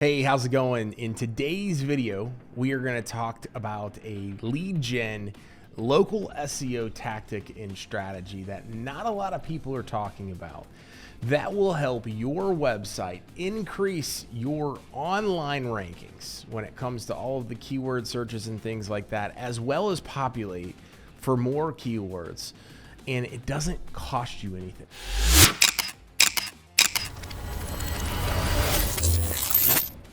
Hey, how's it going? In today's video, we are going to talk about a lead gen local SEO tactic and strategy that not a lot of people are talking about that will help your website increase your online rankings when it comes to all of the keyword searches and things like that, as well as populate for more keywords. And it doesn't cost you anything.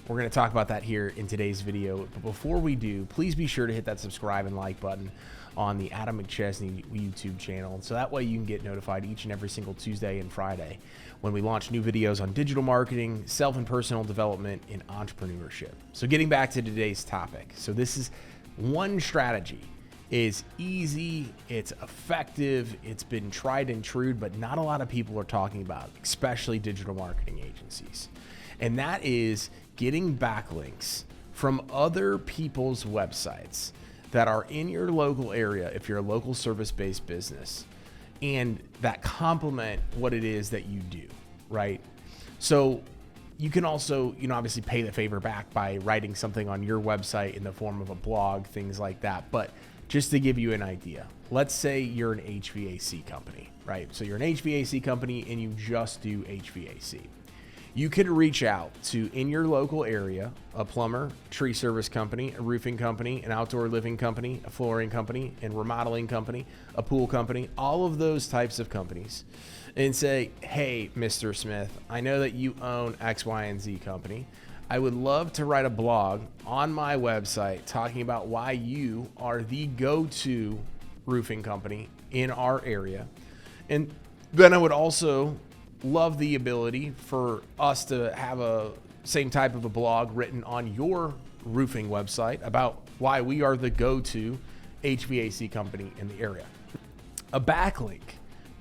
We're going to talk about that here in today's video. But before we do, please be sure to hit that subscribe and like button on the Adam McChesney YouTube channel. So that way you can get notified each and every single Tuesday and Friday when we launch new videos on digital marketing, self and personal development, and entrepreneurship. So getting back to today's topic. So this is one strategy. Is easy, it's effective, it's been tried and true, but not a lot of people are talking about, especially digital marketing agencies. And that is getting backlinks from other people's websites that are in your local area if you're a local service-based business and that complement what it is that you do, right? So you can also, obviously pay the favor back by writing something on your website in the form of a blog, things like that. But just to give you an idea, let's say you're an HVAC company, right? So you're an HVAC company and you just do HVAC. You could reach out to, in your local area, a plumber, tree service company, a roofing company, an outdoor living company, a flooring company, and remodeling company, a pool company, all of those types of companies, and say, hey, Mr. Smith, I know that you own X, Y, and Z company. I would love to write a blog on my website talking about why you are the go-to roofing company in our area. And then I would also love the ability for us to have a same type of a blog written on your roofing website about why we are the go-to HVAC company in the area. A backlink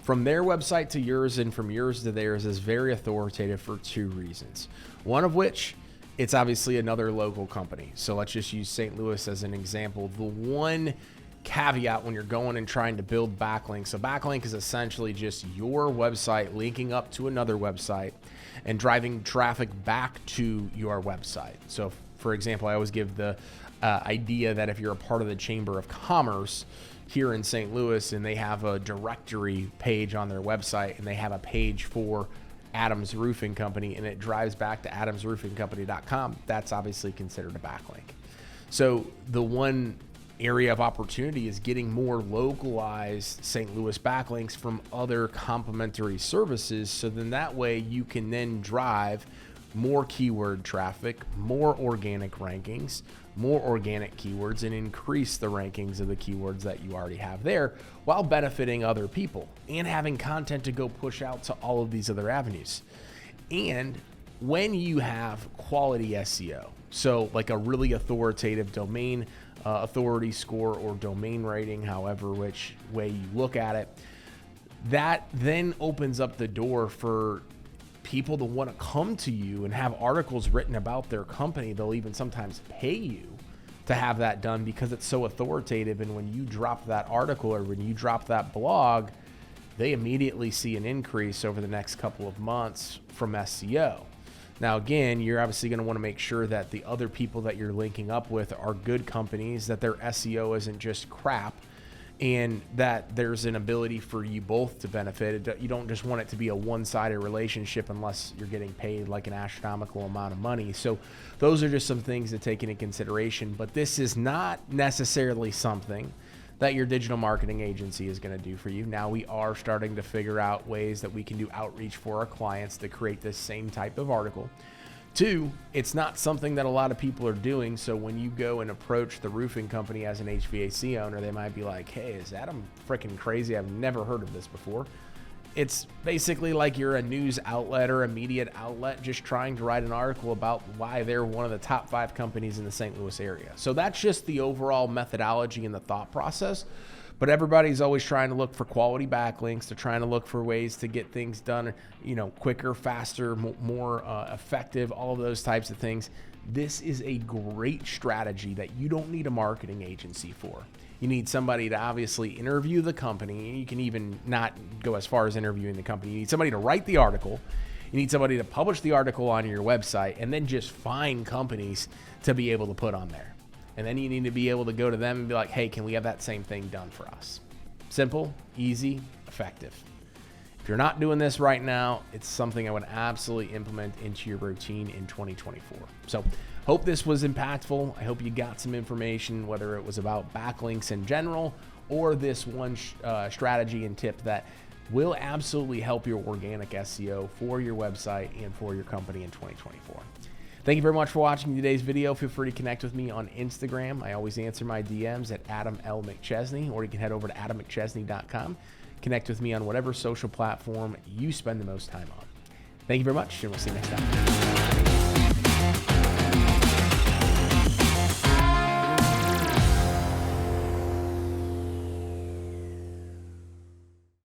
from their website to yours and from yours to theirs is very authoritative for two reasons. One of which, it's obviously another local company. So let's just use St. Louis as an example. The one caveat when you're going and trying to build backlinks. So backlink is essentially just your website linking up to another website and driving traffic back to your website. So for example, I always give the idea that if you're a part of the Chamber of Commerce here in St. Louis and they have a directory page on their website and they have a page for Adams Roofing Company and it drives back to adamsroofingcompany.com, that's obviously considered a backlink. So the one area of opportunity is getting more localized St. Louis backlinks from other complementary services. So then that way you can then drive more keyword traffic, more organic rankings, more organic keywords, and increase the rankings of the keywords that you already have there while benefiting other people and having content to go push out to all of these other avenues. And when you have quality SEO, so like a really authoritative domain authority score or domain rating, however which way you look at it, that then opens up the door for people to want to come to you and have articles written about their company. They'll even sometimes pay you to have that done because it's so authoritative. And when you drop that article or when you drop that blog, they immediately see an increase over the next couple of months from SEO. Now, again, you're obviously going to want to make sure that the other people that you're linking up with are good companies, that their SEO isn't just crap, and that there's an ability for you both to benefit. You don't just want it to be a one-sided relationship unless you're getting paid like an astronomical amount of money. So those are just some things to take into consideration, but this is not necessarily something that your digital marketing agency is going to do for you. Now we are starting to figure out ways that we can do outreach for our clients to create this same type of article. Two, it's not something that a lot of people are doing. So when you go and approach the roofing company as an HVAC owner, they might be like, hey, is Adam freaking crazy? I've never heard of this before. It's basically like you're a news outlet or a media outlet just trying to write an article about why they're one of the top 5 companies in the St. Louis area. So that's just the overall methodology and the thought process. But everybody's always trying to look for quality backlinks. They're trying to look for ways to get things done, quicker, faster, more effective, all of those types of things. This is a great strategy that you don't need a marketing agency for. You need somebody to obviously interview the company. You can even not go as far as interviewing the company. You need somebody to write the article. You need somebody to publish the article on your website and then just find companies to be able to put on there. And then you need to be able to go to them and be like, hey, can we have that same thing done for us? Simple, easy, effective. If you're not doing this right now, it's something I would absolutely implement into your routine in 2024. So hope this was impactful. I hope you got some information, whether it was about backlinks in general or this one strategy and tip that will absolutely help your organic SEO for your website and for your company in 2024. Thank you very much for watching today's video. Feel free to connect with me on Instagram. I always answer my DMs at Adam L. McChesney, or you can head over to AdamMcChesney.com. Connect with me on whatever social platform you spend the most time on. Thank you very much, and we'll see you next time.